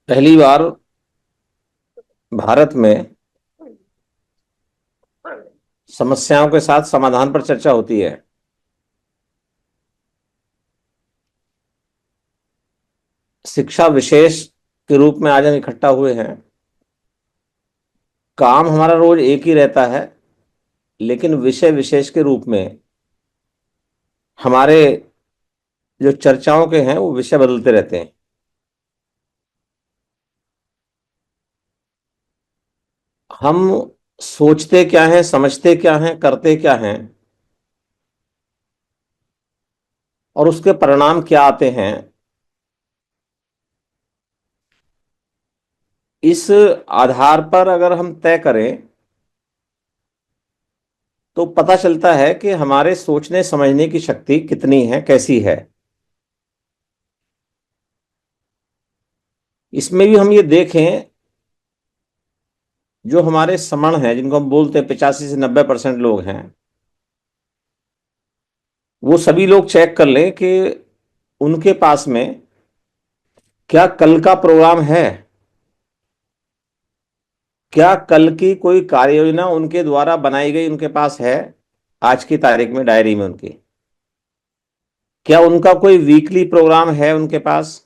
पहली बार भारत में समस्याओं के साथ समाधान पर चर्चा होती है। शिक्षा विशेष के रूप में आज हम इकट्ठा हुए हैं। काम हमारा रोज एक ही रहता है, लेकिन विषय विशेष के रूप में हमारे जो चर्चाओं के हैं वो विषय बदलते रहते हैं। हम सोचते क्या हैं, समझते क्या हैं, करते क्या हैं और उसके परिणाम क्या आते हैं, इस आधार पर अगर हम तय करें तो पता चलता है कि हमारे सोचने समझने की शक्ति कितनी है, कैसी है। इसमें भी हम ये देखें, जो हमारे समण हैं, जिनको हम बोलते हैं 85 से 90% लोग हैं, वो सभी लोग चेक कर लें कि उनके पास में क्या कल का प्रोग्राम है, क्या कल की कोई कार्य योजना उनके द्वारा बनाई गई उनके पास है आज की तारीख में डायरी में उनकी। क्या उनका कोई वीकली प्रोग्राम है उनके पास,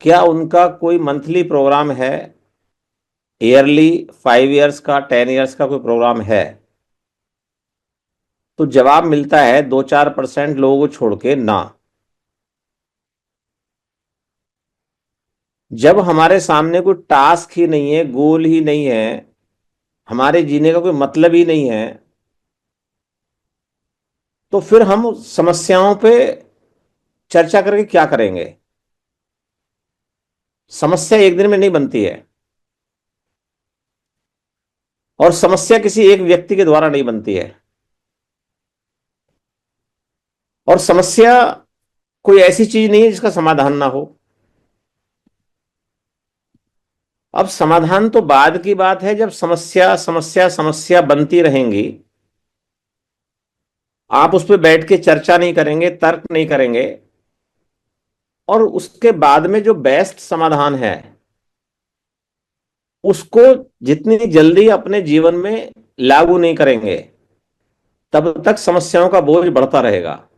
क्या उनका कोई मंथली प्रोग्राम है, ईयरली, 5 इयर्स का, 10 इयर्स का कोई प्रोग्राम है। तो जवाब मिलता है 2-4% लोगों को छोड़ के ना। जब हमारे सामने कोई टास्क ही नहीं है, गोल ही नहीं है, हमारे जीने का कोई मतलब ही नहीं है, तो फिर हम समस्याओं पे चर्चा करके क्या करेंगे। समस्या एक दिन में नहीं बनती है, और समस्या किसी एक व्यक्ति के द्वारा नहीं बनती है। और समस्या कोई ऐसी चीज नहीं है जिसका समाधान ना हो। अब समाधान तो बाद की बात है, जब समस्या समस्या समस्या बनती रहेंगी, आप उस पर बैठ के चर्चा नहीं करेंगे, तर्क नहीं करेंगे, और उसके बाद में जो बेस्ट समाधान है उसको जितनी जल्दी अपने जीवन में लागू नहीं करेंगे, तब तक समस्याओं का बोझ बढ़ता रहेगा।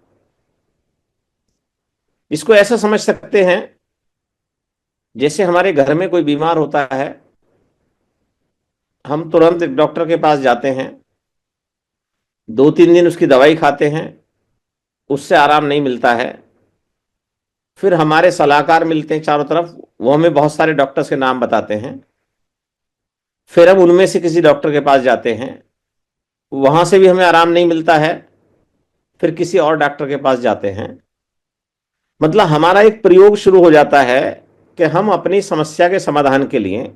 इसको ऐसा समझ सकते हैं, जैसे हमारे घर में कोई बीमार होता है, हम तुरंत एक डॉक्टर के पास जाते हैं, 2-3 दिन उसकी दवाई खाते हैं, उससे आराम नहीं मिलता है। फिर हमारे सलाहकार मिलते हैं चारों तरफ, वो हमें बहुत सारे डॉक्टर्स के नाम बताते हैं। फिर हम उनमें से किसी डॉक्टर के पास जाते हैं, वहां से भी हमें आराम नहीं मिलता है। फिर किसी और डॉक्टर के पास जाते हैं। मतलब हमारा एक प्रयोग शुरू हो जाता है कि हम अपनी समस्या के समाधान के लिए,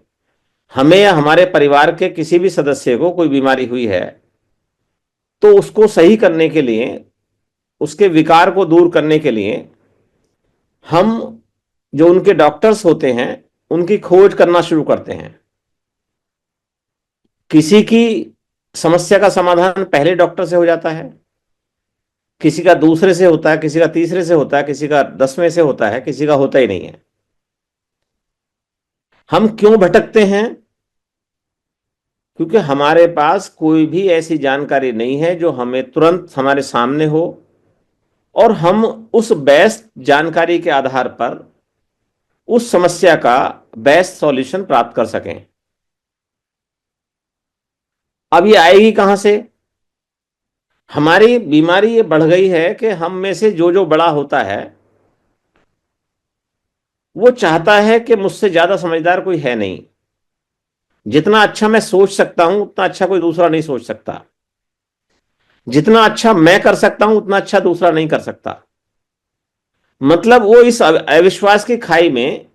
हमें या हमारे परिवार के किसी भी सदस्य को कोई बीमारी हुई है, तो उसको सही करने के लिए, उसके विकार को दूर करने के लिए हम जो उनके डॉक्टर्स होते हैं उनकी खोज करना शुरू करते हैं। किसी की समस्या का समाधान पहले डॉक्टर से हो जाता है, किसी का दूसरे से होता है, किसी का तीसरे से होता है, किसी का 10वें से होता है, किसी का होता ही नहीं है। हम क्यों भटकते हैं? क्योंकि हमारे पास कोई भी ऐसी जानकारी नहीं है जो हमें तुरंत हमारे सामने हो, और हम उस बेस्ट जानकारी के आधार पर उस समस्या का बेस्ट सॉल्यूशन प्राप्त कर सकें। अब ये आएगी कहां से? हमारी बीमारी ये बढ़ गई है कि हम में से जो जो बड़ा होता है वो चाहता है कि मुझसे ज्यादा समझदार कोई है नहीं। जितना अच्छा मैं सोच सकता हूं उतना अच्छा कोई दूसरा नहीं सोच सकता। जितना अच्छा मैं कर सकता हूं उतना अच्छा दूसरा नहीं कर सकता। मतलब वो इस अविश्वास की खाई में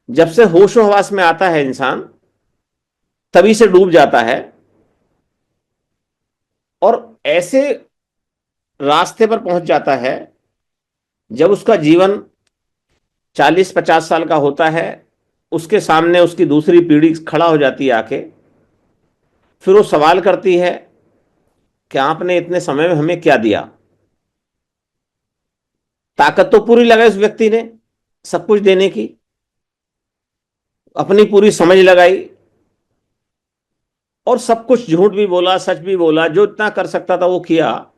जब से होशो हवास में आता है इंसान, तभी से डूब जाता है। और ऐसे रास्ते पर पहुंच जाता है, जब उसका जीवन 40-50 साल का होता है, उसके सामने उसकी दूसरी पीढ़ी खड़ा हो जाती है आके। फिर वो सवाल करती है कि आपने इतने समय में हमें क्या दिया। ताकत तो पूरी लगाई उस व्यक्ति ने सब कुछ देने की, अपनी पूरी समझ लगाई और सब कुछ झूठ भी बोला, सच भी बोला, जो इतना कर सकता था वो किया।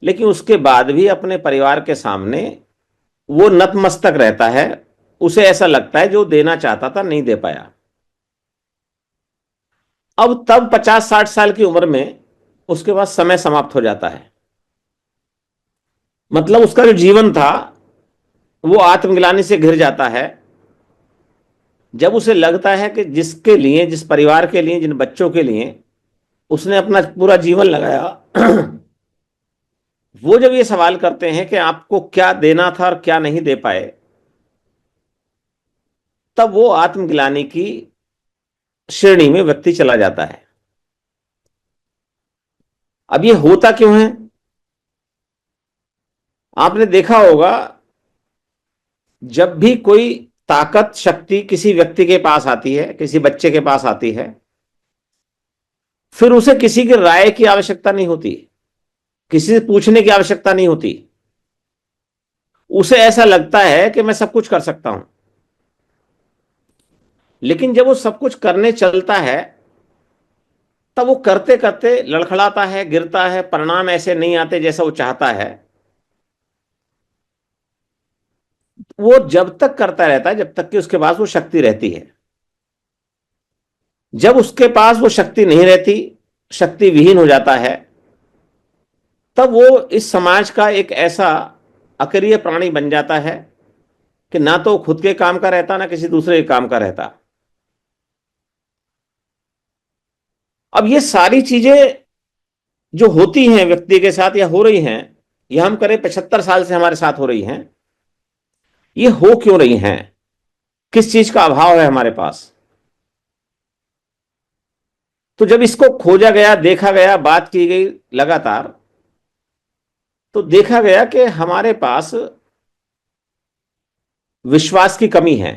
लेकिन उसके बाद भी अपने परिवार के सामने वो नतमस्तक रहता है। उसे ऐसा लगता है जो देना चाहता था नहीं दे पाया। अब तब 50-60 साल की उम्र में उसके पास समय समाप्त हो जाता है। मतलब उसका जो जीवन था वो आत्मग्लानि से घिर जाता है। जब उसे लगता है कि जिसके लिए, जिस परिवार के लिए, जिन बच्चों के लिए उसने अपना पूरा जीवन लगाया, वो जब ये सवाल करते हैं कि आपको क्या देना था और क्या नहीं दे पाए, तब वो आत्मग्लानि की श्रेणी में व्यक्ति चला जाता है। अब ये होता क्यों है? आपने देखा होगा, जब भी कोई ताकत, शक्ति किसी व्यक्ति के पास आती है, किसी बच्चे के पास आती है, फिर उसे किसी की राय की आवश्यकता नहीं होती, किसी से पूछने की आवश्यकता नहीं होती। उसे ऐसा लगता है कि मैं सब कुछ कर सकता हूं। लेकिन जब वो सब कुछ करने चलता है, तब वो करते करते लड़खड़ाता है, गिरता है, परिणाम ऐसे नहीं आते जैसा वो चाहता है। वो जब तक करता रहता है जब तक कि उसके पास वो शक्ति रहती है। जब उसके पास वो शक्ति नहीं रहती, शक्ति विहीन हो जाता है, तब वो इस समाज का एक ऐसा अक्रिय प्राणी बन जाता है कि ना तो खुद के काम का रहता, ना किसी दूसरे के काम का रहता। अब ये सारी चीजें जो होती हैं व्यक्ति के साथ या हो रही हैं, ये हम करें 75 साल से हमारे साथ हो रही हैं, ये हो क्यों रही हैं? किस चीज का अभाव है हमारे पास? तो जब इसको खोजा गया, देखा गया, बात की गई लगातार, तो देखा गया कि हमारे पास विश्वास की कमी है।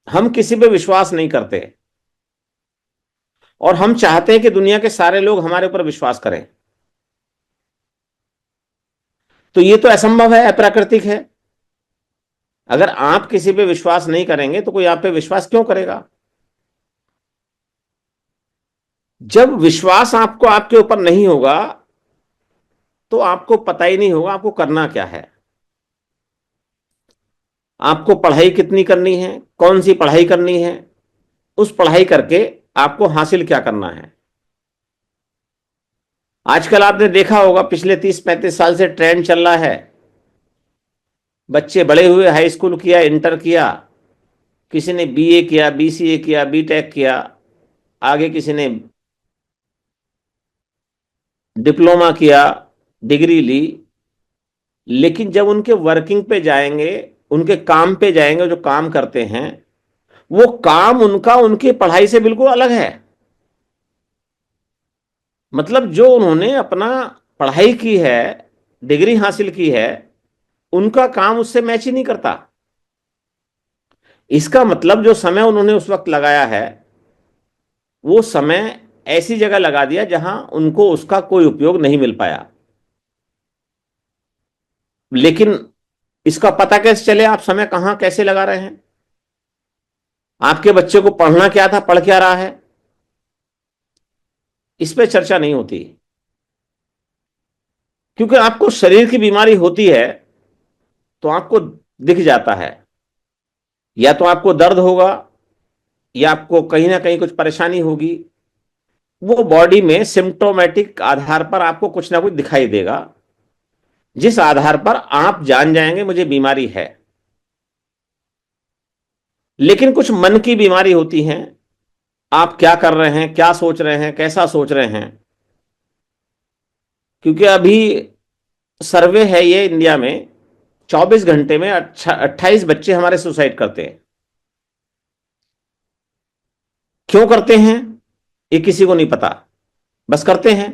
हम किसी पे विश्वास नहीं करते और हम चाहते हैं कि दुनिया के सारे लोग हमारे ऊपर विश्वास करें। तो ये तो असंभव है, अप्राकृतिक है। अगर आप किसी पे विश्वास नहीं करेंगे तो कोई आप पे विश्वास क्यों करेगा? जब विश्वास आपको आपके ऊपर नहीं होगा तो आपको पता ही नहीं होगा आपको करना क्या है। आपको पढ़ाई कितनी करनी है, कौन सी पढ़ाई करनी है, उस पढ़ाई करके आपको हासिल क्या करना है। आजकल आपने देखा होगा, पिछले 30-35 साल से ट्रेंड चल रहा है, बच्चे बड़े हुए, हाई स्कूल किया, इंटर किया, किसी ने बीए किया, बीसीए किया, बीटेक किया, आगे किसी ने डिप्लोमा किया, डिग्री ली। लेकिन जब उनके वर्किंग पे जाएंगे, उनके काम पे जाएंगे, जो काम करते हैं, वो काम उनका उनकी पढ़ाई से बिल्कुल अलग है। मतलब जो उन्होंने अपना पढ़ाई की है, डिग्री हासिल की है, उनका काम उससे मैच ही नहीं करता। इसका मतलब जो समय उन्होंने उस वक्त लगाया है, वो समय ऐसी जगह लगा दिया जहां उनको उसका कोई उपयोग नहीं मिल पाया। लेकिन इसका पता कैसे चले आप समय कहां कैसे लगा रहे हैं? आपके बच्चे को पढ़ना क्या था, पढ़ क्या रहा है, इस पे चर्चा नहीं होती। क्योंकि आपको शरीर की बीमारी होती है तो आपको दिख जाता है, या तो आपको दर्द होगा या आपको कहीं ना कहीं कुछ परेशानी होगी। वो बॉडी में सिम्टोमेटिक आधार पर आपको कुछ ना कुछ दिखाई देगा, जिस आधार पर आप जान जाएंगे मुझे बीमारी है। लेकिन कुछ मन की बीमारी होती हैं, आप क्या कर रहे हैं, क्या सोच रहे हैं, कैसा सोच रहे हैं। क्योंकि अभी सर्वे है ये इंडिया में, 24 घंटे में 28 बच्चे हमारे सुसाइड करते हैं। क्यों करते हैं ये किसी को नहीं पता, बस करते हैं।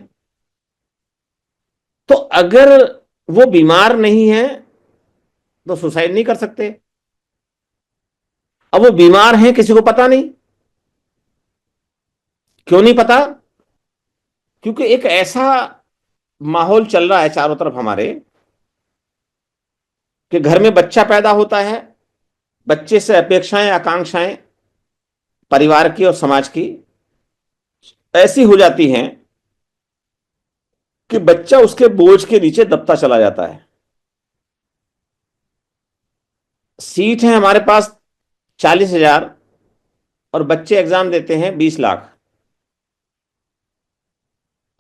तो अगर वो बीमार नहीं है तो सुसाइड नहीं कर सकते। अब वो बीमार हैं, किसी को पता नहीं। क्यों नहीं पता? क्योंकि एक ऐसा माहौल चल रहा है चारों तरफ हमारे, कि घर में बच्चा पैदा होता है, बच्चे से अपेक्षाएं, आकांक्षाएं परिवार की और समाज की ऐसी हो जाती हैं कि बच्चा उसके बोझ के नीचे दबता चला जाता है। सीट है हमारे पास 40,000 और बच्चे एग्जाम देते हैं 20 लाख।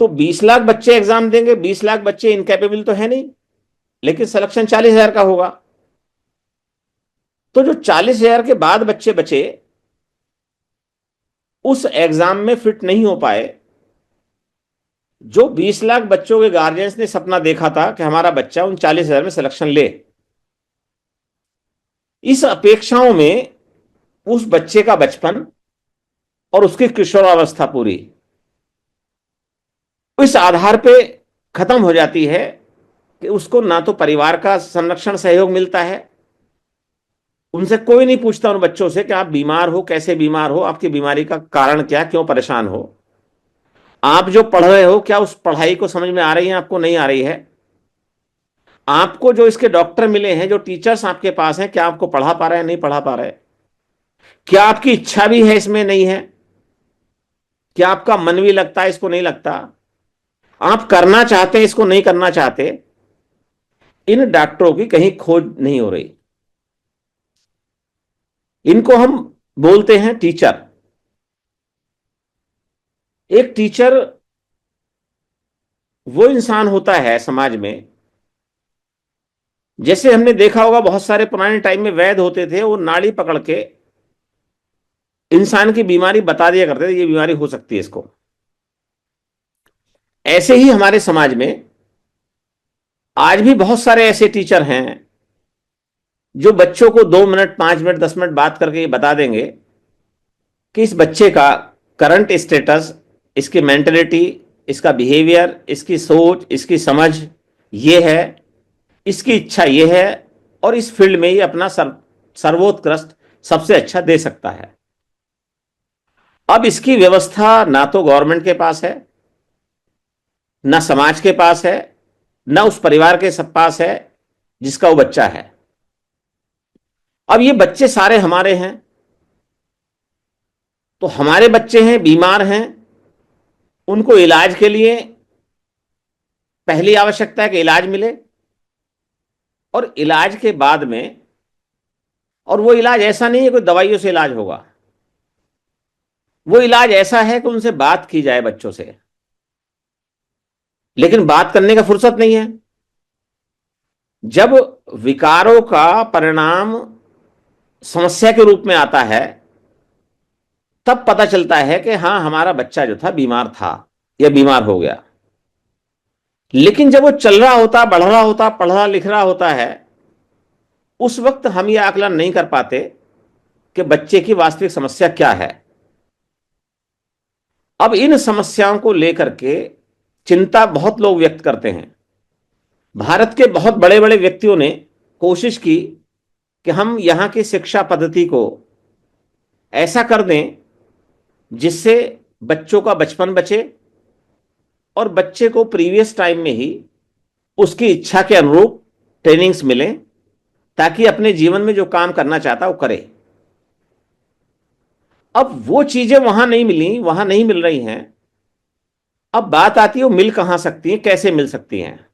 तो 20 लाख बच्चे एग्जाम देंगे, 20 लाख बच्चे इनकैपेबल तो है नहीं, लेकिन सिलेक्शन 40,000 का होगा। तो जो 40,000 के बाद बच्चे बचे, उस एग्जाम में फिट नहीं हो पाए। जो 20 लाख बच्चों के गार्जियंस ने सपना देखा था कि हमारा बच्चा उन 40,000 में सिलेक्शन ले, इस अपेक्षाओं में उस बच्चे का बचपन और उसकी किशोरावस्था पूरी इस आधार पे खत्म हो जाती है कि उसको ना तो परिवार का संरक्षण सहयोग मिलता है, उनसे कोई नहीं पूछता उन बच्चों से कि आप बीमार हो, कैसे बीमार हो, आपकी बीमारी का कारण क्या, क्यों परेशान हो, आप जो पढ़ रहे हो क्या उस पढ़ाई को समझ में आ रही है, आपको नहीं आ रही है, आपको जो इसके डॉक्टर मिले हैं, जो टीचर्स आपके पास हैं, क्या आपको पढ़ा पा रहे हैं, नहीं पढ़ा पा रहे, क्या आपकी इच्छा भी है इसमें, नहीं है, क्या आपका मन भी लगता है, इसको नहीं लगता, आप करना चाहते हैं, इसको नहीं करना चाहते, इन डॉक्टरों की कहीं खोज नहीं हो रही। इनको हम बोलते हैं टीचर। एक टीचर वो इंसान होता है समाज में, जैसे हमने देखा होगा बहुत सारे पुराने टाइम में वैद्य होते थे, वो नाड़ी पकड़ के इंसान की बीमारी बता दिया करते थे, ये बीमारी हो सकती है इसको। ऐसे ही हमारे समाज में आज भी बहुत सारे ऐसे टीचर हैं जो बच्चों को 2 मिनट, 5 मिनट, 10 मिनट बात करके ये बता देंगे कि इस बच्चे का करंट स्टेटस, इसकी मेंटलिटी, इसका बिहेवियर, इसकी सोच, इसकी समझ ये है, इसकी इच्छा ये है, और इस फील्ड में ये अपना सर्वोत्कृष्ट सबसे अच्छा दे सकता है। अब इसकी व्यवस्था ना तो गवर्नमेंट के पास है, ना समाज के पास है, ना उस परिवार के सब पास है जिसका वो बच्चा है। अब ये बच्चे सारे हमारे हैं, तो हमारे बच्चे हैं, बीमार हैं, उनको इलाज के लिए पहली आवश्यकता है कि इलाज मिले, और इलाज के बाद में, और वो इलाज ऐसा नहीं है कोई दवाइयों से इलाज होगा, वो इलाज ऐसा है कि उनसे बात की जाए बच्चों से, लेकिन बात करने का फुर्सत नहीं है। जब विकारों का परिणाम समस्या के रूप में आता है, तब पता चलता है कि हाँ, हमारा बच्चा जो था बीमार था या बीमार हो गया। लेकिन जब वो चल रहा होता, बढ़ रहा होता, पढ़ रहा लिख रहा होता है, उस वक्त हम ये आकलन नहीं कर पाते कि बच्चे की वास्तविक समस्या क्या है। अब इन समस्याओं को लेकर के चिंता बहुत लोग व्यक्त करते हैं। भारत के बहुत बड़े बड़े व्यक्तियों ने कोशिश की कि हम यहां की शिक्षा पद्धति को ऐसा कर दें जिससे बच्चों का बचपन बचे और बच्चे को प्रीवियस टाइम में ही उसकी इच्छा के अनुरूप ट्रेनिंग्स मिलें, ताकि अपने जीवन में जो काम करना चाहता वो करे। अब वो चीजें वहां नहीं मिली, वहां नहीं मिल रही हैं। अब बात आती है वो मिल कहां सकती है, कैसे मिल सकती हैं।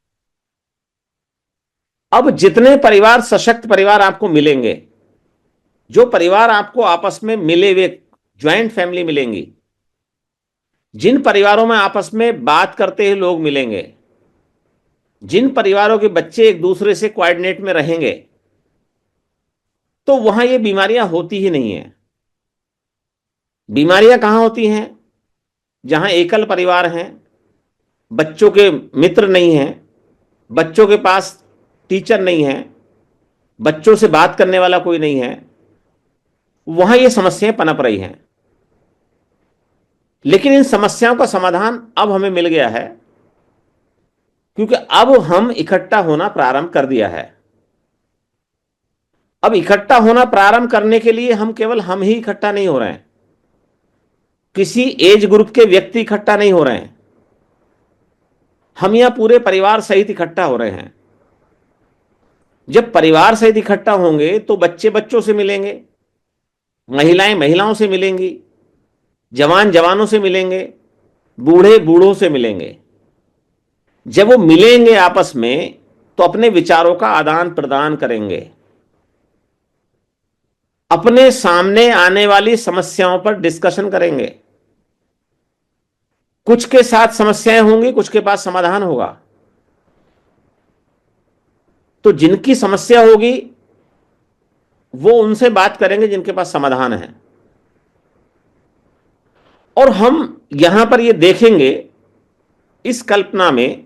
अब जितने परिवार, सशक्त परिवार आपको मिलेंगे, जो परिवार आपको आपस में मिले हुए ज्वाइंट फैमिली मिलेंगी, जिन परिवारों में आपस में बात करते हुए लोग मिलेंगे, जिन परिवारों के बच्चे एक दूसरे से कोऑर्डिनेट में रहेंगे, तो वहां ये बीमारियां होती ही नहीं है। बीमारियां कहां होती हैं? जहां एकल परिवार हैं, बच्चों के मित्र नहीं हैं, बच्चों के पास टीचर नहीं है, बच्चों से बात करने वाला कोई नहीं है, वहां ये समस्याएं पनप रही हैं। लेकिन इन समस्याओं का समाधान अब हमें मिल गया है, क्योंकि अब हम इकट्ठा होना प्रारंभ कर दिया है। अब इकट्ठा होना प्रारंभ करने के लिए हम केवल हम ही इकट्ठा नहीं हो रहे हैं, किसी एज ग्रुप के व्यक्ति इकट्ठा नहीं हो रहे हैं, हम यहां पूरे परिवार सहित इकट्ठा हो रहे हैं। जब परिवार सहित इकट्ठा होंगे तो बच्चे बच्चों से मिलेंगे, महिलाएं महिलाओं से मिलेंगी, जवान जवानों से मिलेंगे, बूढ़े बूढ़ों से मिलेंगे। जब वो मिलेंगे आपस में तो अपने विचारों का आदान प्रदान करेंगे, अपने सामने आने वाली समस्याओं पर डिस्कशन करेंगे। कुछ के साथ समस्याएं होंगी, कुछ के पास समाधान होगा। तो जिनकी समस्या होगी वो उनसे बात करेंगे जिनके पास समाधान है। और हम यहां पर ये देखेंगे इस कल्पना में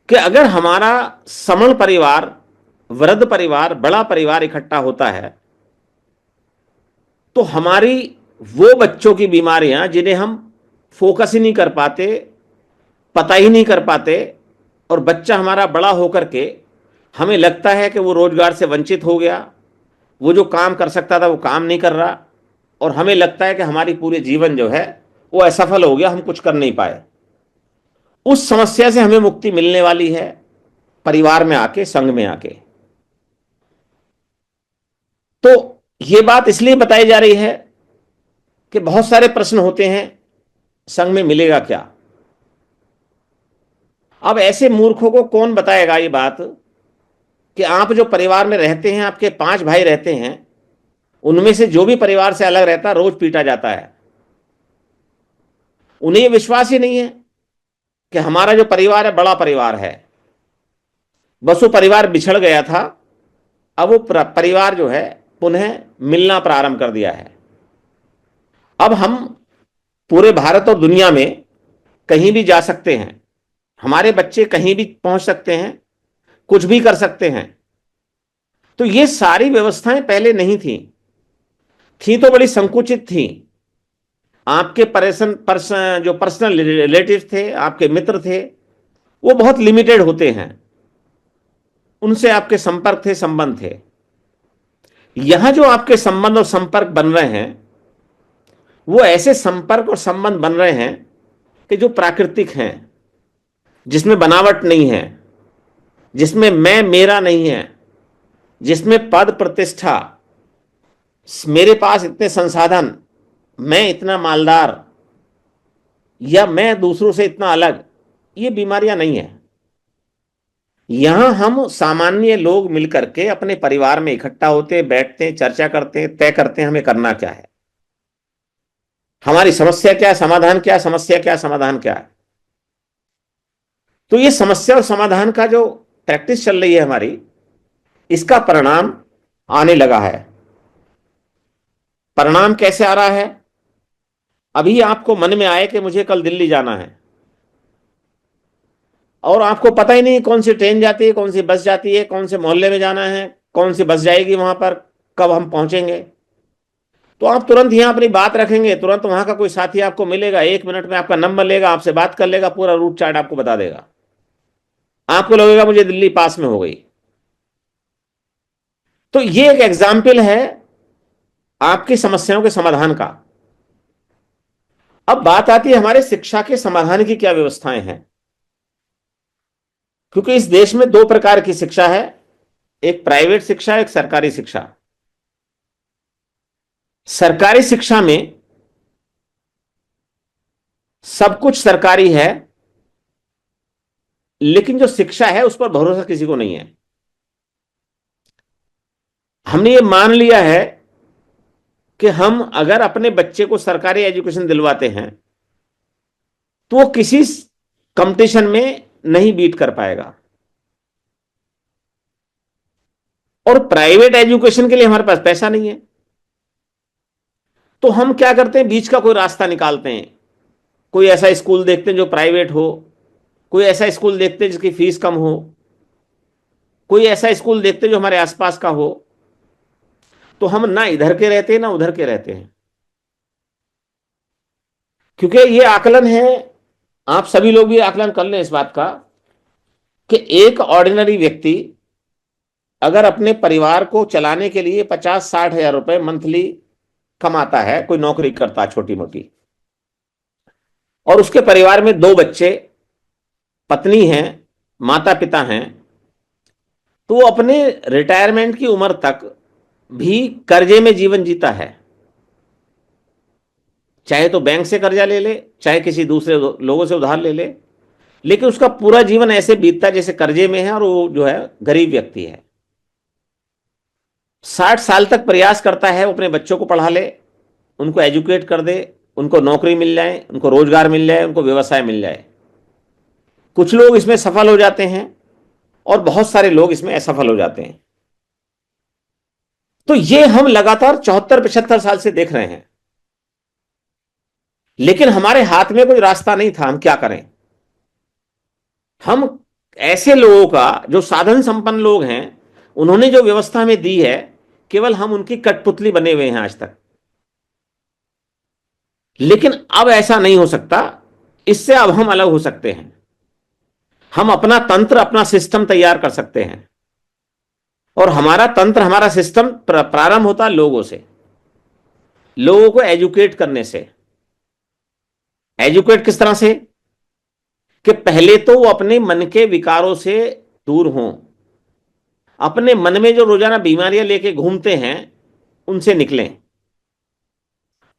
कि अगर हमारा समण परिवार, वृद्ध परिवार, बड़ा परिवार इकट्ठा होता है तो हमारी वो बच्चों की बीमारियां जिन्हें हम फोकस ही नहीं कर पाते, पता ही नहीं कर पाते, और बच्चा हमारा बड़ा होकर के हमें लगता है कि वो रोजगार से वंचित हो गया, वो जो काम कर सकता था वो काम नहीं कर रहा, और हमें लगता है कि हमारी पूरे जीवन जो है वो असफल हो गया, हम कुछ कर नहीं पाए। उस समस्या से हमें मुक्ति मिलने वाली है परिवार में आके, संघ में आके। तो ये बात इसलिए बताई जा रही है कि बहुत सारे प्रश्न होते हैं, संघ में मिलेगा क्या। अब ऐसे मूर्खों को कौन बताएगा ये बात कि आप जो परिवार में रहते हैं, आपके 5 भाई रहते हैं, उनमें से जो भी परिवार से अलग रहता है रोज पीटा जाता है। उन्हें यह विश्वास ही नहीं है कि हमारा जो परिवार है बड़ा परिवार है। बस वो परिवार बिछड़ गया था, अब वो परिवार जो है पुनः मिलना प्रारंभ कर दिया है। अब हम पूरे भारत और दुनिया में कहीं भी जा सकते हैं, हमारे बच्चे कहीं भी पहुंच सकते हैं, कुछ भी कर सकते हैं। तो ये सारी व्यवस्थाएं पहले नहीं थी तो बड़ी संकुचित थी। आपके जो पर्सनल रिलेटिव थे, आपके मित्र थे, वो बहुत लिमिटेड होते हैं, उनसे आपके संपर्क थे, संबंध थे। यहां जो आपके संबंध और संपर्क बन रहे हैं वो ऐसे संपर्क और संबंध बन रहे हैं कि जो प्राकृतिक हैं, जिसमें बनावट नहीं है, जिसमें मैं मेरा नहीं है, जिसमें पद प्रतिष्ठा, मेरे पास इतने संसाधन, मैं इतना मालदार, या मैं दूसरों से इतना अलग, ये बीमारियां नहीं है। यहां हम सामान्य लोग मिलकर के अपने परिवार में इकट्ठा होते, बैठते, चर्चा करते, तय करते हैं हमें करना क्या है, हमारी समस्या क्या है, समाधान क्या है, समस्या क्या है, समाधान क्या है। तो ये समस्या और समाधान का जो प्रैक्टिस चल रही है हमारी, इसका परिणाम आने लगा है। परिणाम कैसे आ रहा है? अभी आपको मन में आए कि मुझे कल दिल्ली जाना है, और आपको पता ही नहीं कौन सी ट्रेन जाती है, कौन सी बस जाती है, कौन से मोहल्ले में जाना है, कौन सी बस जाएगी वहां पर, कब हम पहुंचेंगे। तो आप तुरंत यहां अपनी बात रखेंगे, तुरंत वहां का कोई साथी आपको मिलेगा, 1 मिनट में आपका नंबर लेगा, आपसे बात कर लेगा, पूरा रूट चार्ट आपको बता देगा। आपको लगेगा मुझे दिल्ली पास में हो गई। तो ये एक एग्जाम्पल है आपकी समस्याओं के समाधान का। अब बात आती है हमारे शिक्षा के समाधान की क्या व्यवस्थाएं हैं, क्योंकि इस देश में 2 प्रकार की शिक्षा है, एक प्राइवेट शिक्षा, एक सरकारी शिक्षा। सरकारी शिक्षा में सब कुछ सरकारी है, लेकिन जो शिक्षा है उस पर भरोसा किसी को नहीं है। हमने ये मान लिया है कि हम अगर अपने बच्चे को सरकारी एजुकेशन दिलवाते हैं तो वो किसी कंपटीशन में नहीं बीट कर पाएगा, और प्राइवेट एजुकेशन के लिए हमारे पास पैसा नहीं है। तो हम क्या करते हैं, बीच का कोई रास्ता निकालते हैं। कोई ऐसा स्कूल देखते हैं जो प्राइवेट हो, कोई ऐसा स्कूल देखते हैं जिसकी फीस कम हो, कोई ऐसा स्कूल देखते हैं जो हमारे आसपास का हो। तो हम ना इधर के रहते हैं ना उधर के रहते हैं, क्योंकि ये आकलन है, आप सभी लोग भी आकलन कर लें इस बात का कि एक ऑर्डिनरी व्यक्ति अगर अपने परिवार को चलाने के लिए 50-60 हजार रुपए मंथली कमाता है, कोई नौकरी करता है छोटी मोटी, और उसके परिवार में 2 बच्चे, पत्नी हैं, माता पिता हैं, तो वो अपने रिटायरमेंट की उम्र तक भी कर्जे में जीवन जीता है। चाहे तो बैंक से कर्जा ले ले, चाहे किसी दूसरे लोगों से उधार ले ले, लेकिन उसका पूरा जीवन ऐसे बीतता है जैसे कर्जे में है और वो जो है गरीब व्यक्ति है। 60 साल तक प्रयास करता है वो अपने बच्चों को पढ़ा ले, उनको एजुकेट कर दे, उनको नौकरी मिल जाए, उनको रोजगार मिल जाए, उनको व्यवसाय मिल जाए। कुछ लोग इसमें सफल हो जाते हैं और बहुत सारे लोग इसमें असफल हो जाते हैं। तो ये हम लगातार 74-75 साल से देख रहे हैं, लेकिन हमारे हाथ में कोई रास्ता नहीं था। हम क्या करें? हम ऐसे लोगों का, जो साधन संपन्न लोग हैं, उन्होंने जो व्यवस्था हमें दी है, केवल हम उनकी कठपुतली बने हुए हैं आज तक। लेकिन अब ऐसा नहीं हो सकता, इससे अब हम अलग हो सकते हैं। हम अपना तंत्र, अपना सिस्टम तैयार कर सकते हैं। और हमारा तंत्र, हमारा सिस्टम प्रारंभ होता है लोगों से, लोगों को एजुकेट करने से। एजुकेट किस तरह से? कि पहले तो वो अपने मन के विकारों से दूर हों, अपने मन में जो रोजाना बीमारियां लेके घूमते हैं उनसे निकलें।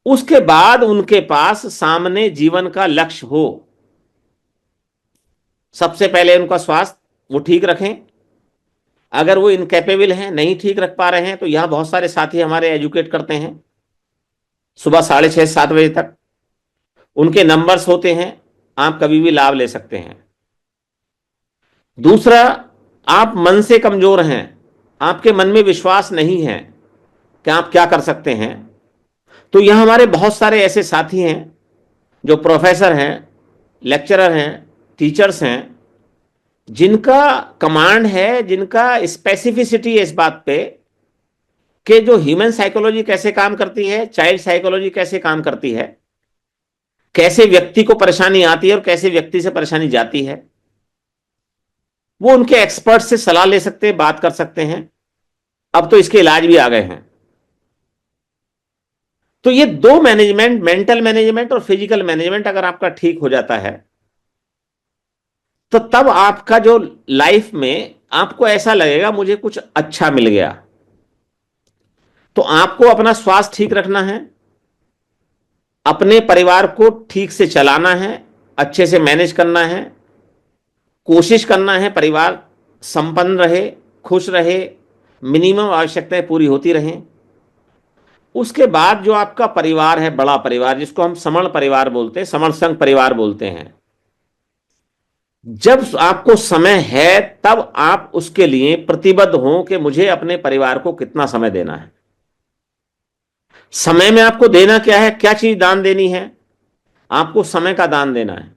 उसके बाद उनके पास सामने जीवन का लक्ष्य हो। सबसे पहले उनका स्वास्थ्य वो ठीक रखें। अगर वो इनकैपेबल हैं, नहीं ठीक रख पा रहे हैं, तो यहां बहुत सारे साथी हमारे एजुकेट करते हैं सुबह 6:30-7 बजे तक। उनके नंबर्स होते हैं, आप कभी भी लाभ ले सकते हैं। दूसरा, आप मन से कमजोर हैं, आपके मन में विश्वास नहीं है कि आप क्या कर सकते हैं, तो यहां हमारे बहुत सारे ऐसे साथी हैं जो प्रोफेसर हैं, लेक्चरर हैं, टीचर्स हैं, जिनका कमांड है, जिनका स्पेसिफिसिटी है इस बात पे कि जो ह्यूमन साइकोलॉजी कैसे काम करती है, चाइल्ड साइकोलॉजी कैसे काम करती है, कैसे व्यक्ति को परेशानी आती है और कैसे व्यक्ति से परेशानी जाती है, वो उनके एक्सपर्ट से सलाह ले सकते हैं, बात कर सकते हैं। अब तो इसके इलाज भी आ गए हैं। तो ये दो मैनेजमेंट, मेंटल मैनेजमेंट और फिजिकल मैनेजमेंट अगर आपका ठीक हो जाता है, तो तब आपका जो लाइफ में आपको ऐसा लगेगा मुझे कुछ अच्छा मिल गया। तो आपको अपना स्वास्थ्य ठीक रखना है, अपने परिवार को ठीक से चलाना है, अच्छे से मैनेज करना है, कोशिश करना है परिवार संपन्न रहे, खुश रहे, मिनिमम आवश्यकताएं पूरी होती रहें। उसके बाद जो आपका परिवार है, बड़ा परिवार, जिसको हम समण परिवार बोलते हैं, समण संघ परिवार बोलते हैं, जब आपको समय है तब आप उसके लिए प्रतिबद्ध हो कि मुझे अपने परिवार को कितना समय देना है। समय में आपको देना क्या है, क्या चीज दान देनी है? आपको समय का दान देना है।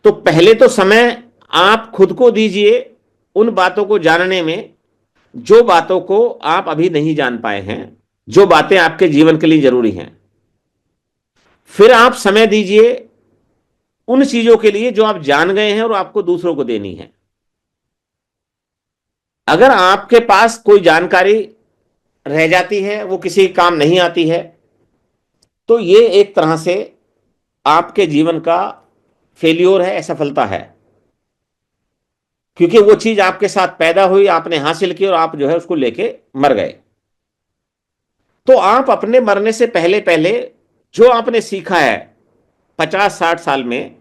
तो पहले तो समय आप खुद को दीजिए उन बातों को जानने में जो बातों को आप अभी नहीं जान पाए हैं, जो बातें आपके जीवन के लिए जरूरी हैं। फिर आप समय दीजिए उन चीजों के लिए जो आप जान गए हैं और आपको दूसरों को देनी है। अगर आपके पास कोई जानकारी रह जाती है, वो किसी काम नहीं आती है, तो ये एक तरह से आपके जीवन का फेल्योर है, असफलता है। क्योंकि वो चीज आपके साथ पैदा हुई, आपने हासिल की और आप जो है उसको लेके मर गए। तो आप अपने मरने से पहले पहले जो आपने सीखा है 50-60 साल में,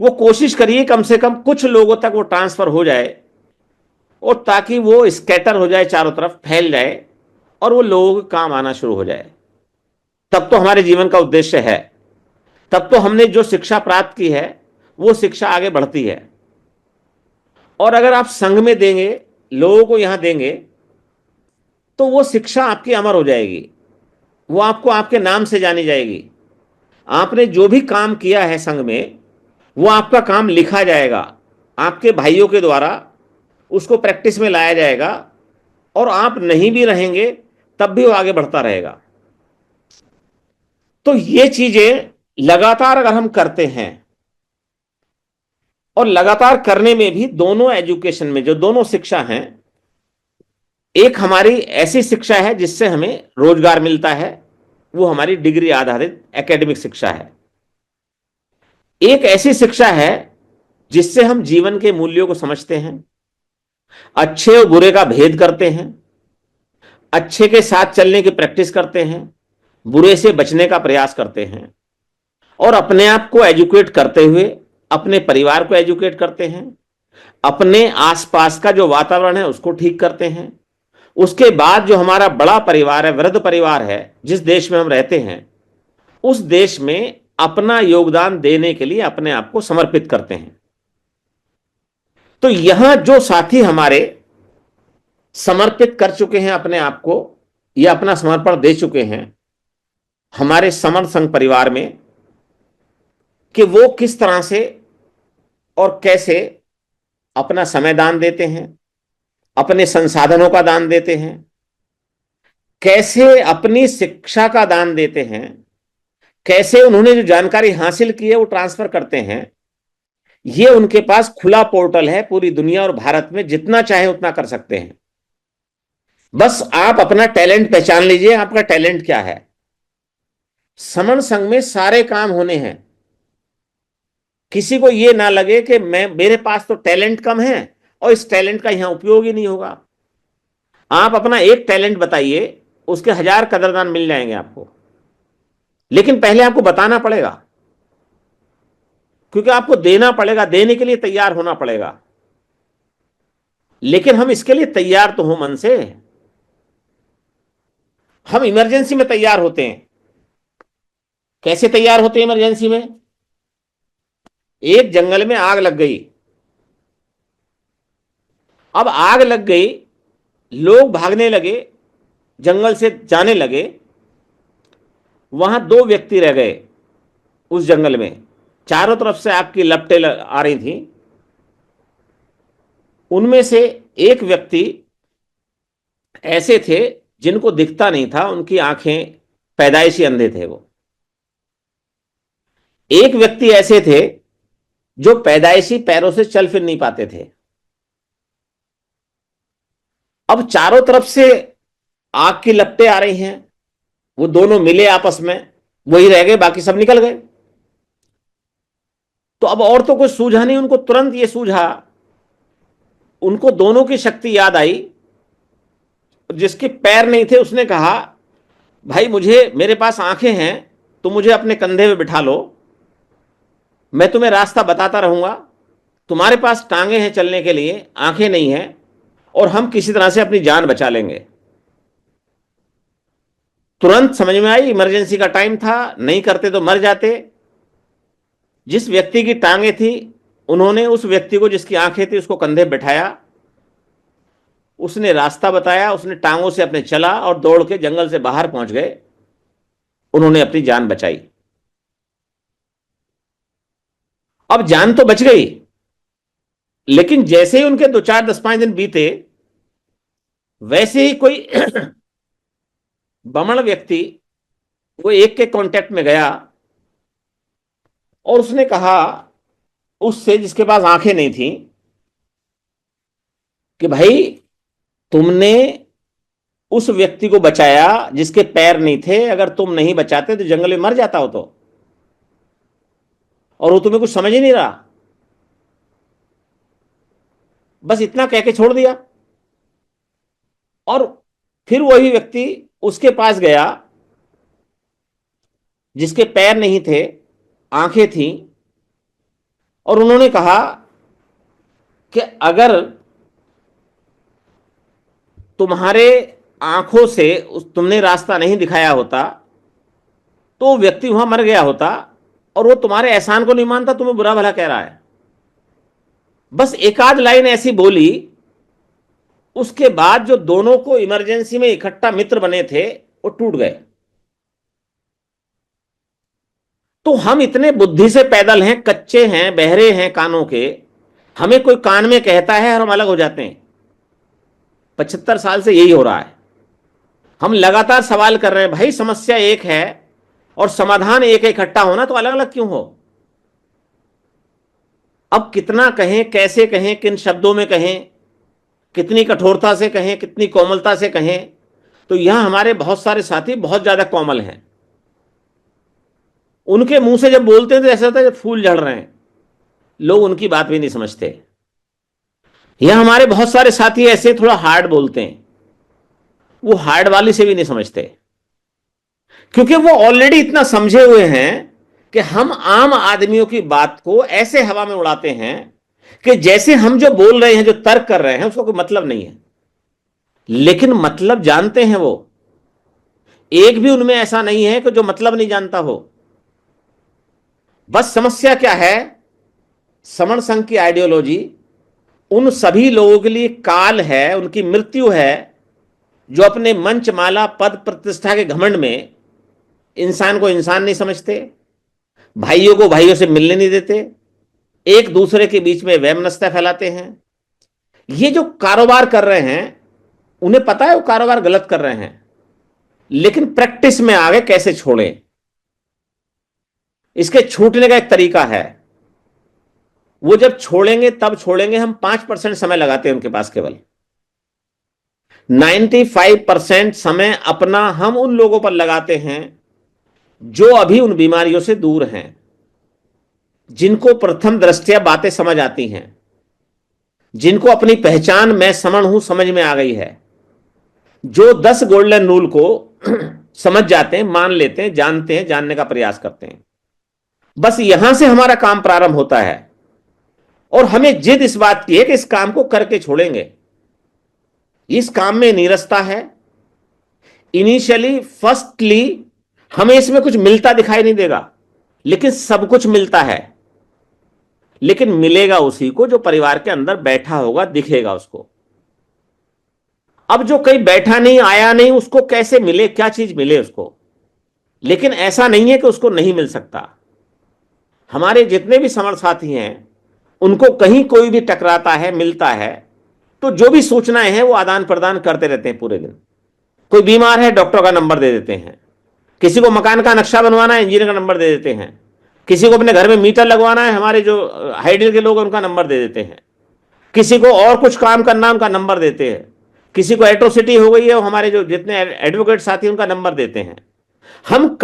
वो कोशिश करिए कम से कम कुछ लोगों तक वो ट्रांसफर हो जाए, और ताकि वो स्कैटर हो जाए, चारों तरफ फैल जाए और वो लोगों के काम आना शुरू हो जाए। तब तो हमारे जीवन का उद्देश्य है, तब तो हमने जो शिक्षा प्राप्त की है वो शिक्षा आगे बढ़ती है। और अगर आप संघ में देंगे, लोगों को यहां देंगे, तो वो शिक्षा आपकी अमर हो जाएगी, वो आपको आपके नाम से जानी जाएगी। आपने जो भी काम किया है संघ में, वो आपका काम लिखा जाएगा, आपके भाइयों के द्वारा उसको प्रैक्टिस में लाया जाएगा, और आप नहीं भी रहेंगे तब भी वो आगे बढ़ता रहेगा। तो ये चीजें लगातार अगर हम करते हैं, और लगातार करने में भी दोनों एजुकेशन में जो दोनों शिक्षा हैं, एक हमारी ऐसी शिक्षा है जिससे हमें रोजगार मिलता है, वो हमारी डिग्री आधारित एकेडमिक शिक्षा है। एक ऐसी शिक्षा है जिससे हम जीवन के मूल्यों को समझते हैं, अच्छे और बुरे का भेद करते हैं, अच्छे के साथ चलने की प्रैक्टिस करते हैं, बुरे से बचने का प्रयास करते हैं, और अपने आप को एजुकेट करते हुए अपने परिवार को एजुकेट करते हैं, अपने आसपास का जो वातावरण है उसको ठीक करते हैं। उसके बाद जो हमारा बड़ा परिवार है, वृद्ध परिवार है, जिस देश में हम रहते हैं, उस देश में अपना योगदान देने के लिए अपने आप को समर्पित करते हैं। तो यहां जो साथी हमारे समर्पित कर चुके हैं अपने आप को, या अपना समर्पण दे चुके हैं हमारे समर संघ परिवार में, कि वो किस तरह से और कैसे अपना समय दान देते हैं, अपने संसाधनों का दान देते हैं, कैसे अपनी शिक्षा का दान देते हैं, कैसे उन्होंने जो जानकारी हासिल की है वो ट्रांसफर करते हैं। ये उनके पास खुला पोर्टल है, पूरी दुनिया और भारत में जितना चाहे उतना कर सकते हैं। बस आप अपना टैलेंट पहचान लीजिए, आपका टैलेंट क्या है। समण संघ में सारे काम होने हैं। किसी को यह ना लगे कि मेरे पास तो टैलेंट कम है और इस टैलेंट का यहां उपयोग ही नहीं होगा। आप अपना एक टैलेंट बताइए, उसके 1000 कदरदान मिल जाएंगे आपको। लेकिन पहले आपको बताना पड़ेगा, क्योंकि आपको देना पड़ेगा, देने के लिए तैयार होना पड़ेगा। लेकिन हम इसके लिए तैयार तो हो मन से। हम इमरजेंसी में तैयार होते हैं। कैसे तैयार होते हैं इमरजेंसी में? एक जंगल में आग लग गई। अब आग लग गई, लोग भागने लगे, जंगल से जाने लगे। वहां 2 व्यक्ति रह गए उस जंगल में। चारों तरफ से आग की लपटें आ रही थी। उनमें से एक व्यक्ति ऐसे थे जिनको दिखता नहीं था, उनकी आंखें पैदाइशी अंधे थे वो। एक व्यक्ति ऐसे थे जो पैदाइशी पैरों से चल फिर नहीं पाते थे। अब चारों तरफ से आग की लपटें आ रही हैं, वो दोनों मिले आपस में, वही रह गए, बाकी सब निकल गए। तो अब और तो कुछ सूझा नहीं, उनको तुरंत ये सूझा, उनको दोनों की शक्ति याद आई। जिसके पैर नहीं थे उसने कहा, भाई मुझे, मेरे पास आंखें हैं, तो मुझे अपने कंधे पे बिठा लो, मैं तुम्हें रास्ता बताता रहूंगा। तुम्हारे पास टांगे हैं चलने के लिए, आंखें नहीं हैं, और हम किसी तरह से अपनी जान बचा लेंगे। तुरंत समझ में आई, इमरजेंसी का टाइम था, नहीं करते तो मर जाते। जिस व्यक्ति की टांगे थी, उन्होंने उस व्यक्ति को जिसकी आंखें थी उसको कंधे बिठाया, उसने रास्ता बताया, उसने टांगों से अपने चला और दौड़ के जंगल से बाहर पहुंच गए। उन्होंने अपनी जान बचाई। अब जान तो बच गई, लेकिन जैसे ही उनके 2 4 10 5 दिन बीते, वैसे ही कोई बमण व्यक्ति वो एक के कांटेक्ट में गया और उसने कहा उससे, जिसके पास आंखें नहीं थी, कि भाई तुमने उस व्यक्ति को बचाया जिसके पैर नहीं थे, अगर तुम नहीं बचाते तो जंगल में मर जाता हो। तो और वो तुम्हें कुछ समझ ही नहीं रहा, बस इतना कह के छोड़ दिया। और फिर वही व्यक्ति उसके पास गया जिसके पैर नहीं थे, आंखें थी, और उन्होंने कहा कि अगर तुम्हारे आंखों से तुमने रास्ता नहीं दिखाया होता तो वो व्यक्ति वहां मर गया होता, और वो तुम्हारे एहसान को नहीं मानता, तुम्हें बुरा भला कह रहा है। बस एक आध लाइन ऐसी बोली, उसके बाद जो दोनों को इमरजेंसी में इकट्ठा मित्र बने थे वो टूट गए। तो हम इतने बुद्धि से पैदल हैं, कच्चे हैं, बहरे हैं कानों के, हमें कोई कान में कहता है और हम अलग हो जाते हैं। 75 साल से यही हो रहा है। हम लगातार सवाल कर रहे हैं, भाई समस्या एक है और समाधान एक इकट्ठा होना, तो अलग अलग क्यों हो? अब कितना कहें, कैसे कहें, किन शब्दों में कहें, कितनी कठोरता से कहें, कितनी कोमलता से कहें? तो यहां हमारे बहुत सारे साथी बहुत ज्यादा कोमल हैं। उनके मुंह से जब बोलते हैं तो ऐसा होता है फूल झड़ रहे हैं, लोग उनकी बात भी नहीं समझते। यह हमारे बहुत सारे साथी ऐसे थोड़ा हार्ड बोलते हैं, वो हार्ड वाली से भी नहीं समझते, क्योंकि वो ऑलरेडी इतना समझे हुए हैं कि हम आम आदमियों की बात को ऐसे हवा में उड़ाते हैं कि जैसे हम जो बोल रहे हैं, जो तर्क कर रहे हैं, उसका कोई मतलब नहीं है। लेकिन मतलब जानते हैं वो। एक भी उनमें ऐसा नहीं है कि जो मतलब नहीं जानता हो। बस समस्या क्या है, समण संघ की आइडियोलॉजी उन सभी लोगों के लिए काल है, उनकी मृत्यु है, जो अपने मंच माला पद प्रतिष्ठा के घमंड में इंसान को इंसान नहीं समझते, भाइयों को भाइयों से मिलने नहीं देते, एक दूसरे के बीच में वैमनस्यता फैलाते हैं। ये जो कारोबार कर रहे हैं, उन्हें पता है वो कारोबार गलत कर रहे हैं, लेकिन प्रैक्टिस में आगे कैसे छोड़ें, इसके छूटने का एक तरीका है। वो जब छोड़ेंगे तब छोड़ेंगे। हम 5% समय लगाते हैं उनके पास, केवल 95% समय अपना हम उन लोगों पर लगाते हैं जो अभी उन बीमारियों से दूर हैं, जिनको प्रथम दृष्टया बातें समझ आती हैं, जिनको अपनी पहचान मैं समण हूं समझ में आ गई है, जो 10 गोल्डन रूल को समझ जाते हैं, मान लेते हैं, जानते हैं, जानने का प्रयास करते हैं। बस यहां से हमारा काम प्रारंभ होता है, और हमें जिद इस बात की है कि इस काम को करके छोड़ेंगे। इस काम में नीरसता है। इनिशियली फर्स्टली हमें इसमें कुछ मिलता दिखाई नहीं देगा, लेकिन सब कुछ मिलता है। लेकिन मिलेगा उसी को जो परिवार के अंदर बैठा होगा, दिखेगा उसको। अब जो कहीं बैठा नहीं, आया नहीं, उसको कैसे मिले, क्या चीज मिले उसको? लेकिन ऐसा नहीं है कि उसको नहीं मिल सकता। हमारे जितने भी समर्थ साथी हैं, उनको कहीं कोई भी टकराता है, मिलता है, तो जो भी सूचनाएं हैं वो आदान प्रदान करते रहते हैं पूरे दिन। कोई बीमार है, डॉक्टर का नंबर दे देते हैं। किसी को मकान का नक्शा बनवाना है, इंजीनियर का नंबर दे देते हैं। किसी को अपने घर में मीटर लगवाना है, हमारे जो हाइडल के लोग उनका नंबर दे देते हैं। किसी को और कुछ काम करना, उनका नंबर देते हैं। किसी को एट्रोसिटी हो गई है, हमारे जो जितने एडवोकेट साथी उनका नंबर देते हैं। हम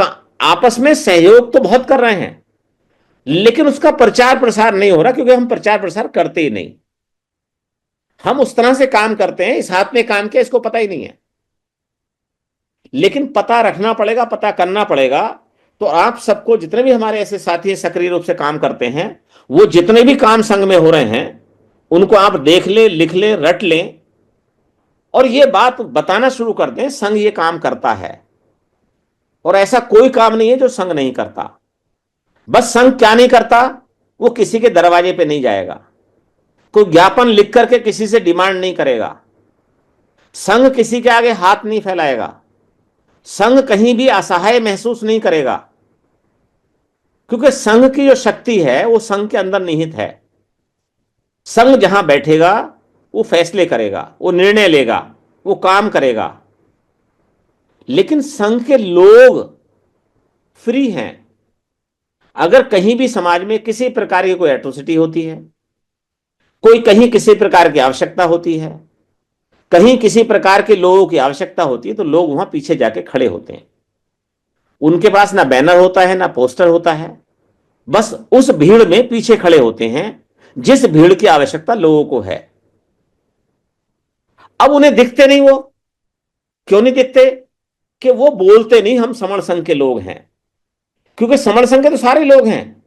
आपस में सहयोग तो बहुत कर रहे हैं, लेकिन उसका प्रचार प्रसार नहीं हो रहा, क्योंकि हम प्रचार प्रसार करते ही नहीं। हम उस तरह से काम करते हैं, इस हाथ में काम किया, इसको पता ही नहीं है। लेकिन पता रखना पड़ेगा, पता करना पड़ेगा। तो आप सबको, जितने भी हमारे ऐसे साथी सक्रिय रूप से काम करते हैं, वो जितने भी काम संघ में हो रहे हैं, उनको आप देख ले, लिख ले, रट लें, और ये बात बताना शुरू कर दें, संघ ये काम करता है। और ऐसा कोई काम नहीं है जो संघ नहीं करता। बस संघ क्या नहीं करता, वो किसी के दरवाजे पे नहीं जाएगा, कोई ज्ञापन लिख करके किसी से डिमांड नहीं करेगा, संघ किसी के आगे हाथ नहीं फैलाएगा, संघ कहीं भी असहाय महसूस नहीं करेगा, क्योंकि संघ की जो शक्ति है वो संघ के अंदर निहित है। संघ जहां बैठेगा वो फैसले करेगा, वो निर्णय लेगा, वो काम करेगा। लेकिन संघ के लोग फ्री हैं। अगर कहीं भी समाज में किसी प्रकार की कोई एट्रोसिटी होती है, कोई कहीं किसी प्रकार की आवश्यकता होती है, कहीं किसी प्रकार के लोगों की आवश्यकता होती है, तो लोग वहां पीछे जाके खड़े होते हैं। उनके पास ना बैनर होता है, ना पोस्टर होता है, बस उस भीड़ में पीछे खड़े होते हैं जिस भीड़ की आवश्यकता लोगों को है। अब उन्हें दिखते नहीं वो। क्यों नहीं दिखते? कि वो बोलते नहीं हम समण संघ के लोग हैं, क्योंकि समण संघ के तो सारे लोग हैं।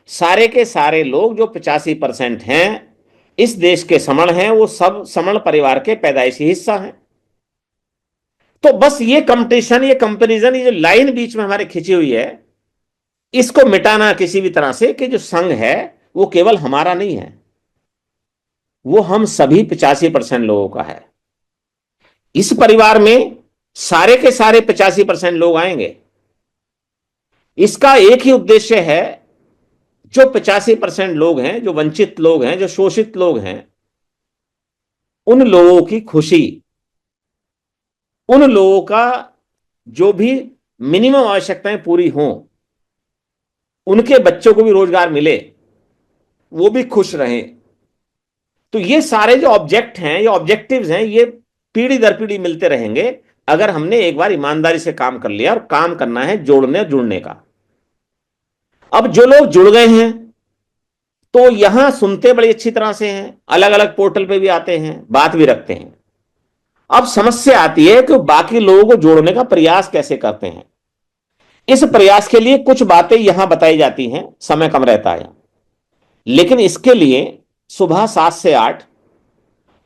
सारे के सारे लोग जो 85% हैं इस देश के समण हैं, वो सब समण परिवार के पैदाइशी हिस्सा हैं। तो बस ये कंपटीशन, ये कंपेरिजन, ये जो लाइन बीच में हमारे खिंची हुई है, इसको मिटाना किसी भी तरह से, कि जो संघ है वो केवल हमारा नहीं है, वो हम सभी 85% लोगों का है। इस परिवार में सारे के सारे 85% लोग आएंगे। इसका एक ही उद्देश्य है, जो 85% लोग हैं, जो वंचित लोग हैं, जो शोषित लोग हैं, उन लोगों की खुशी, उन लोगों का जो भी मिनिमम आवश्यकताएं पूरी हों, उनके बच्चों को भी रोजगार मिले, वो भी खुश रहें। तो ये सारे जो ऑब्जेक्ट हैं, ये ऑब्जेक्टिव्स हैं, ये पीढ़ी दर पीढ़ी मिलते रहेंगे, अगर हमने एक बार ईमानदारी से काम कर लिया। और काम करना है जोड़ने जुड़ने का। अब जो लोग जुड़ गए हैं, तो यहां सुनते बड़ी अच्छी तरह से हैं, अलग अलग पोर्टल पे भी आते हैं, बात भी रखते हैं। अब समस्या आती है कि बाकी लोगों को जोड़ने का प्रयास कैसे करते हैं। इस प्रयास के लिए कुछ बातें यहां बताई जाती हैं, समय कम रहता है, लेकिन इसके लिए सुबह 7 से 8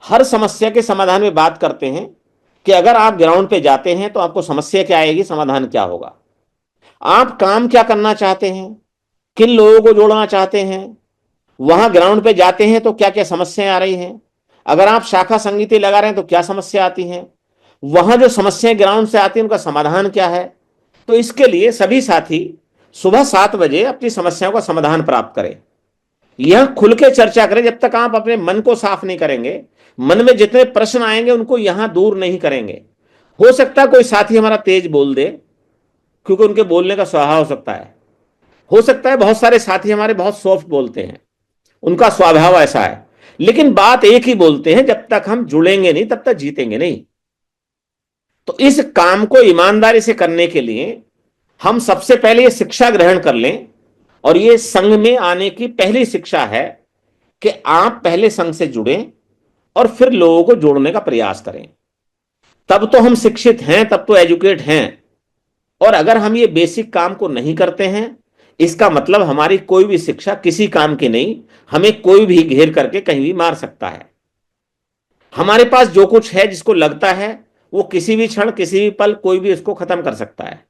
हर समस्या के समाधान में बात करते हैं कि अगर आप ग्राउंड पे जाते हैं तो आपको समस्या क्या आएगी, समाधान क्या होगा, आप काम क्या करना चाहते हैं, किन लोगों को जोड़ना चाहते हैं, वहां ग्राउंड पे जाते हैं तो क्या क्या समस्याएं आ रही हैं, अगर आप शाखा संगीति लगा रहे हैं तो क्या समस्या आती हैं, वहां जो समस्याएं ग्राउंड से आती हैं उनका समाधान क्या है। तो इसके लिए सभी साथी सुबह 7 बजे अपनी समस्याओं का समाधान प्राप्त करें। यह खुल के चर्चा करें। जब तक आप अपने मन को साफ नहीं करेंगे, मन में जितने प्रश्न आएंगे उनको यहां दूर नहीं करेंगे। हो सकता है कोई साथी हमारा तेज बोल दे, क्योंकि उनके बोलने का स्वभाव हो सकता है। हो सकता है बहुत सारे साथी हमारे बहुत सॉफ्ट बोलते हैं, उनका स्वभाव ऐसा है, लेकिन बात एक ही बोलते हैं, जब तक हम जुड़ेंगे नहीं तब तक जीतेंगे नहीं। तो इस काम को ईमानदारी से करने के लिए हम सबसे पहले ये शिक्षा ग्रहण कर लें, और ये संघ में आने की पहली शिक्षा है कि आप पहले संघ से जुड़ें और फिर लोगों को जोड़ने का प्रयास करें। तब तो हम शिक्षित हैं, तब तो एजुकेट हैं। और अगर हम ये बेसिक काम को नहीं करते हैं, इसका मतलब हमारी कोई भी शिक्षा किसी काम की नहीं, हमें कोई भी घेर करके कहीं भी मार सकता है। हमारे पास जो कुछ है, जिसको लगता है वो किसी भी क्षण किसी भी पल कोई भी इसको खत्म कर सकता है।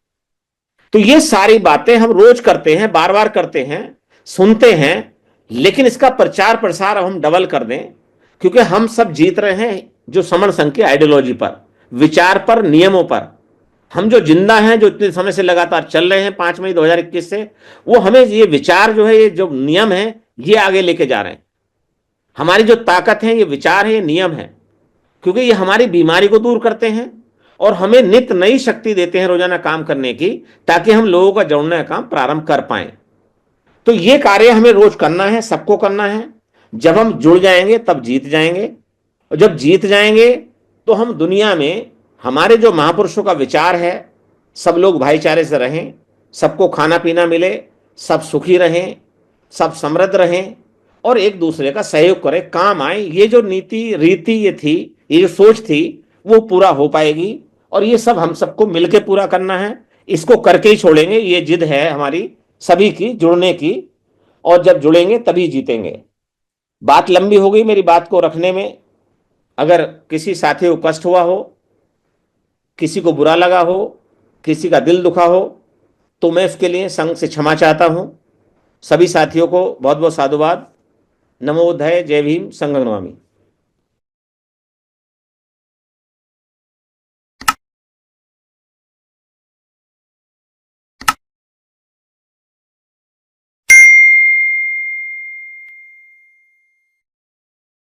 तो ये सारी बातें हम रोज करते हैं, बार बार करते हैं, सुनते हैं, लेकिन इसका प्रचार प्रसार अब हम डबल कर दें, क्योंकि हम सब जीत रहे हैं जो समण संघ की आइडियोलॉजी पर, विचार पर, नियमों पर। हम जो जिंदा हैं, जो इतने समय से लगातार चल रहे हैं 5 मई 2021 से, वो हमें ये विचार जो है, ये जो नियम है, ये आगे लेके जा रहे हैं। हमारी जो ताकत है, ये विचार है, ये नियम है, क्योंकि ये हमारी बीमारी को दूर करते हैं और हमें नित्य नई शक्ति देते हैं रोजाना काम करने की, ताकि हम लोगों का जोड़ने का काम प्रारंभ कर पाए। तो ये कार्य हमें रोज करना है, सबको करना है। जब हम जुड़ जाएंगे तब जीत जाएंगे, और जब जीत जाएंगे तो हम दुनिया में हमारे जो महापुरुषों का विचार है, सब लोग भाईचारे से रहें, सबको खाना पीना मिले, सब सुखी रहें, सब समृद्ध रहें और एक दूसरे का सहयोग करें, काम आए, ये जो नीति रीति ये थी, ये जो सोच थी, वो पूरा हो पाएगी। और ये सब हम सबको मिलकर पूरा करना है, इसको करके ही छोड़ेंगे। ये जिद है हमारी सभी की, जुड़ने की, और जब जुड़ेंगे तभी जीतेंगे। बात लंबी हो गई मेरी बात को रखने में। अगर किसी साथी को कष्ट हुआ हो, किसी को बुरा लगा हो, किसी का दिल दुखा हो, तो मैं इसके लिए संघ से क्षमा चाहता हूं। सभी साथियों को बहुत बहुत साधुवाद। नमो बुद्धाय, जय भीम, संघ नमामि।